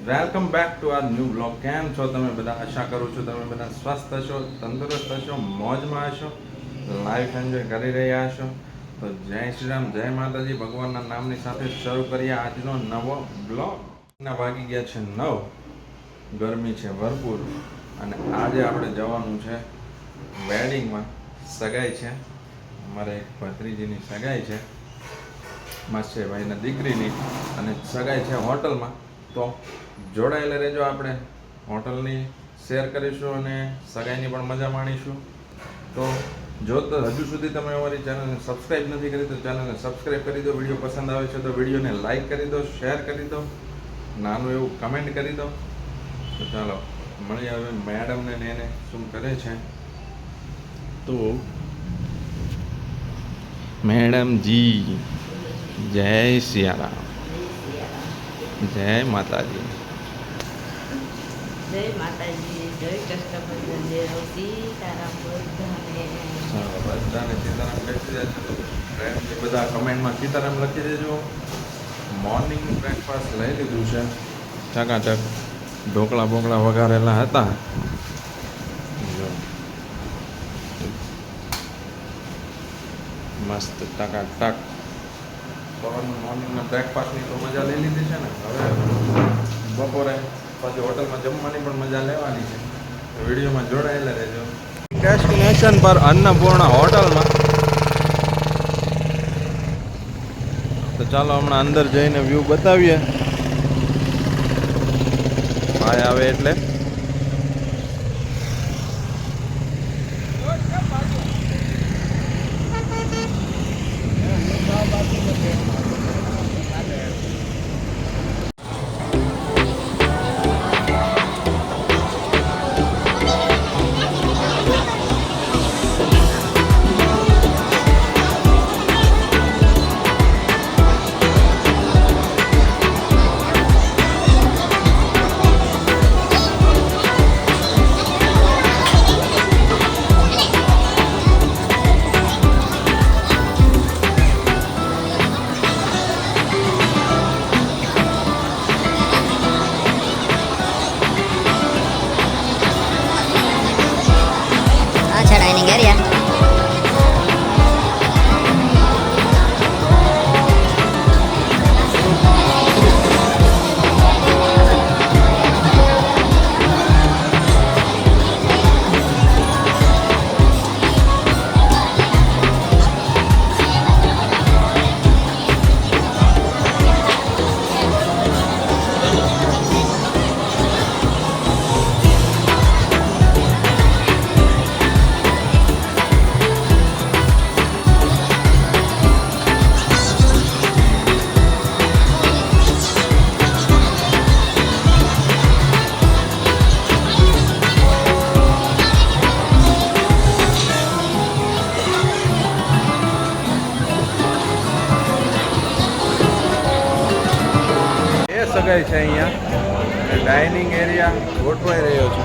Welcome back to our new blog. કેમ છો તમે બધા? આશા કરું છું તમે બધા સ્વસ્થ હશો, તંદુરસ્ત હશો, મોજમાં હશો, લાઈફ એન્જોય કરી રહ્યા હશો. તો જય શ્રી રામ, જય માતાજી. ભગવાનના નામની સાથે શરૂ કરીએ આજનો નવો બ્લોગ. ના વાગી ગયા છે 9. ગરમી છે ભરપૂર અને આજે આપણે જવાનું છે વેડિંગમાં. સગાઈ છે, અમારે એક ભત્રીજીની સગાઈ છે, માસીભાઈના દીકરીની, અને સગાઈ છે હોટલમાં. તો જોડાયેલા રહેજો, આપણે હોટલની શેર કરીશું અને સગાઈની પણ મજા માણીશું. તો જો તો હજુ સુધી તમે અમારી ચેનલને સબસ્ક્રાઈબ નથી કરી તો ચેનલને સબસ્ક્રાઈબ કરી દો. વિડીયો પસંદ આવે છે તો વિડીયોને લાઈક કરી દો, શેર કરી દો, નાનું એવું કમેન્ટ કરી દો. તો ચાલો મળીએ હવે મેડમને ને એને શું કરે છે. તો મેડમજી, જય સિયારામ, જય માતાજી. જય માતાજી, જય કૃષ્ણ દેવ, સીતારામ બધાને સીતારામ લખી દેજો. ફ્રેન્ડની બધા કમેન્ટમાં સીતારામ લખી દેજો. મોર્નિંગનું બ્રેકફાસ્ટ લઈ લીધું છે, ચકાચક. ઢોકળા બોકળા વઘારેલા હતા. જો મસ્ત ટકાટક. સવારના મોર્નિંગના બ્રેકફાસ્ટની તો મજા લઈ લીધી છે ને. હવે બપોરે પછી હોટલમાં જમવાની પણ મજા લેવાની છે. તો વિડીયોમાં જોડાયેલા રહેજો. ડેસ્ટિનેશન પર અન્નપૂર્ણા હોટલમાં. તો ચાલો હમણાં અંદર જઈને વ્યૂ બતાવીએ. ભાઈ આવે એટલે ડાઇનિંગ એરિયા. સગાઈ છે અહીંયા. ડાઇનિંગ એરિયા ગોઠવાઈ રહ્યો છે.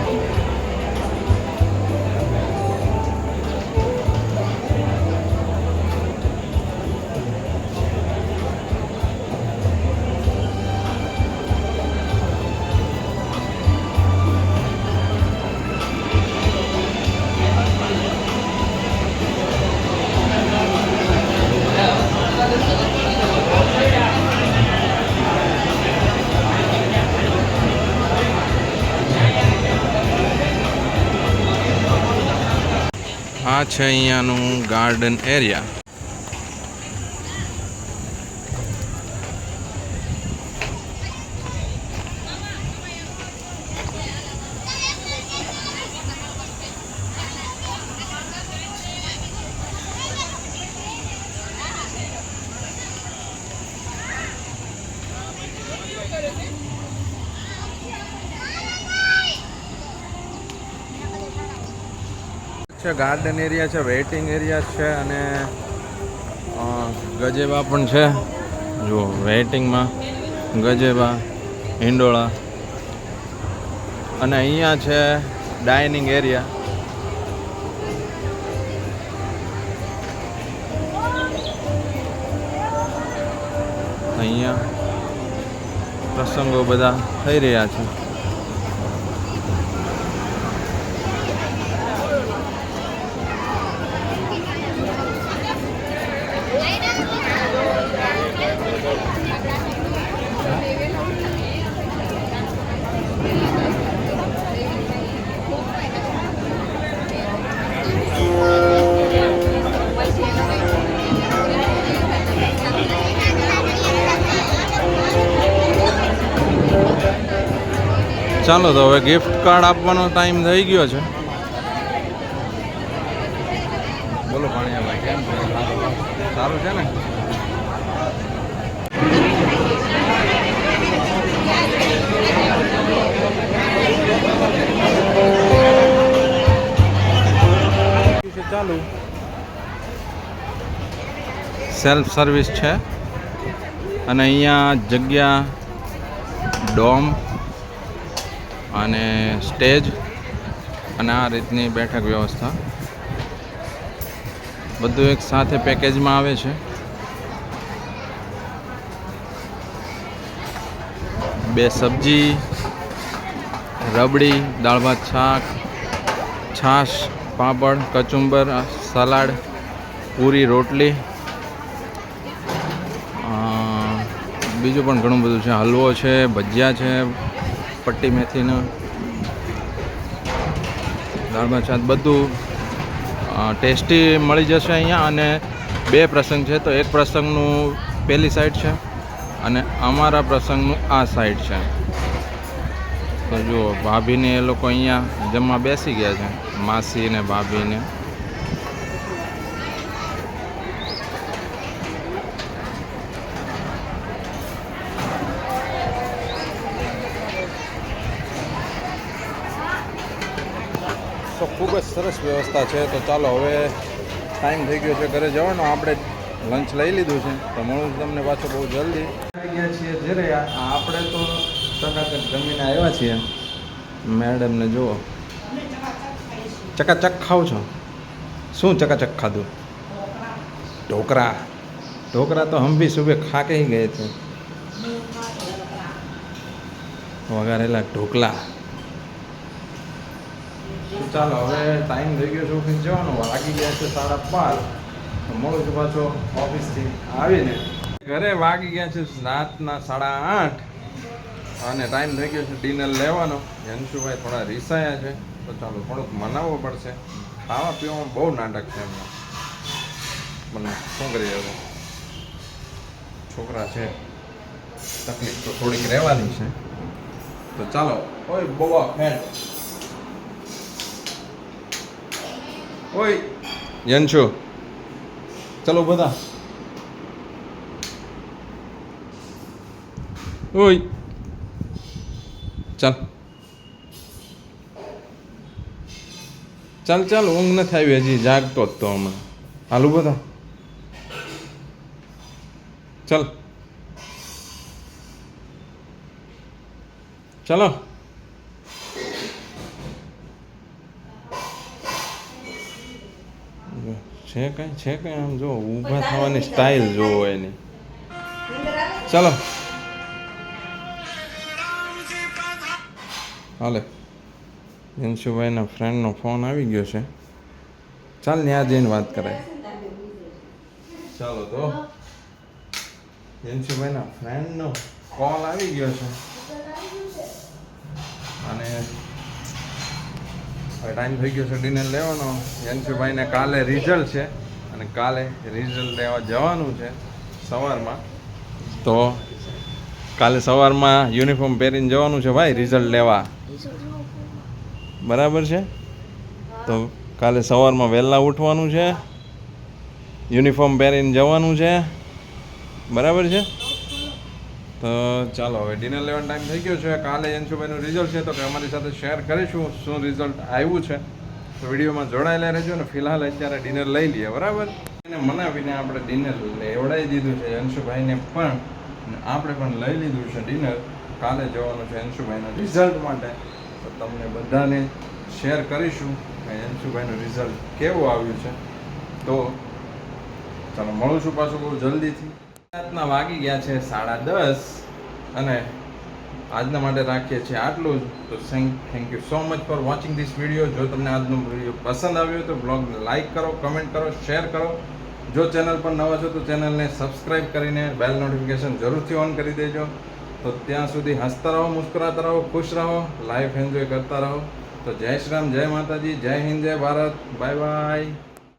આ છે અહીંયાનું ગાર્ડન એરિયા. ગાર્ડન એરિયા છે, વેઇટિંગ એરિયા છે અને ગજેબા પણ છે. જો વેઇટિંગમાં ગજેબા, હિંડોળા, અને અહીંયા છે ડાઇનિંગ એરિયા. અહીંયા પ્રસંગો બધા થઈ રહ્યા છે. ચાલો તો હવે ગિફ્ટ કાર્ડ આપવાનો ટાઈમ થઈ ગયો છે. બોલો ભાણિયાભાઈ, કેમ છે? સારું છે ને? ચાલુ સેલ્ફ સર્વિસ છે અને અહીંયા જગ્યા, ડોમ અને સ્ટેજ અને આ રીતની બેઠક વ્યવસ્થા બધું એક સાથે પેકેજમાં આવે છે. 2 સબ્જી, રબડી, દાળ ભાત, શાક, છાશ, પાપડ, કચુંબર, સલાડ, પૂરી, રોટલી, બીજું પણ ઘણું બધું છે. હલવો છે, ભજીયા છે, પટ્ટી મેથીનો, દાળ ભાત, શાક બધું ટેસ્ટી મળી જશે અહીંયા. અને 2 પ્રસંગ છે, તો એક પ્રસંગનું પેલી સાઈડ છે અને અમારા પ્રસંગનું આ સાઈડ છે. તો જુઓ, ભાભીને એ લોકો અહીંયા જમવા બેસી ગયા છે, માસી ને ભાભીને. તો ખૂબ જ સરસ વ્યવસ્થા છે. તો ચાલો, હવે ટાઈમ થઈ ગયો છે ઘરે જવાનો. આપણે લંચ લઈ લીધું છે, તો મળું તમને પાછો બહુ જલ્દી. આવી ગયા છીએ જ્યારે આપણે તો ચકાચક જમીને આવ્યા છીએ. મેડમને જુઓ, ચકાચક ખાવ છો? શું ચકાચક ખાધું? ઢોકળા. ઢોકળા તો હમ ભી સુબહ ખા કે ही गए थे. વઘારેલા ઢોકળા. તો ચાલો, હવે ટાઈમ થઈ ગયો છે ઓફિસ જવાનો. વાગી ગયા છે 5:30. તો મળું છું પાછો ઓફિસથી આવીને. ઘરે વાગી ગયા છે રાતના 8:30 અને ટાઈમ થઈ ગયો છે ડિનર લેવાનો. અંશુભાઈ થોડા રીસાયા છે, તો ચાલો થોડુંક મનાવવો પડશે. ખાવા પીવામાં બહુ નાટક છે એમને, મને શું કરીએ હવે, છોકરા છે, તકલીફ તો થોડીક રહેવાની છે. તો ચાલો. ઓય બોવા ફેટ, ઓય યંશુ, ચલો બધા. ઓય ચાલ ચાલ ચાલ, ઊંઘ નથી આવી હજી, જાગતો જ તો હમણાં. હાલું બધા, ચાલ ચાલો. છે કઈ આમ જો, ઊભા થવાની સ્ટાઇલ જોવો એની. ચાલો હાલે. અંશુભાઈના ફ્રેન્ડનો ફોન આવી ગયો છે. ચાલ ત્યાં જઈને વાત કરાય. ચાલો, તો અંશુભાઈના ફ્રેન્ડનો કોલ આવી ગયો છે અને હવે ટાઈમ થઈ ગયો છે ડિનર લેવાનો. અંશુભાઈને કાલે રિઝલ્ટ છે અને કાલે રિઝલ્ટ લેવા જવાનું છે સવારમાં. તો કાલે સવારમાં યુનિફોર્મ પહેરીને જવાનું છે ભાઈ રિઝલ્ટ લેવા. બરાબર છે? તો કાલે સવારમાં વહેલા ઉઠવાનું છે, યુનિફોર્મ પહેરીને જવાનું છે. બરાબર છે? તો ચાલો, હવે ડિનર લેવાનો ટાઈમ થઈ ગયો છે. કાલે અંશુભાઈનું રિઝલ્ટ છે, તો કે અમારી સાથે શેર કરીશું શું રિઝલ્ટ આવ્યું છે. તો વિડીયોમાં જોડાયેલા રહેજો ને. ફિલહાલ અત્યારે ડિનર લઈ લઈએ. બરાબર? એને મનાવીને આપણે ડિનર લેવડાવી દીધું છે અંશુભાઈને પણ, અને આપણે પણ લઈ લીધું છે ડિનર. કાલે જવાનું છે અંશુભાઈના રિઝલ્ટ માટે. તો તમને બધાને શેર કરીશું કે અંશુભાઈનું રિઝલ્ટ કેવું આવ્યું છે. તો ચાલો, મળું છું પાછું બહુ જલ્દીથી. રાતના વાગી ગયા છે 10:30 અને આજના માટે રાખીએ છીએ આટલું જ. તો thank you so much for watching this video. જો તમને આજનો વિડીયો પસંદ આવ્યો તો બ્લોગને લાઇક કરો, કમેન્ટ કરો, શેર કરો. જો ચેનલ પર નવા છો તો ચેનલને સબસ્ક્રાઈબ કરીને બેલ નોટિફિકેશન જરૂરથી ઓન કરી દેજો. તો ત્યાં સુધી હસતા રહો, મુસ્કરાતા રહો, ખુશ રહો, લાઈફ એન્જોય કરતા રહો. તો જય શ્રી રામ, જય માતાજી, જય હિન્દ, જય ભારત. Bye bye.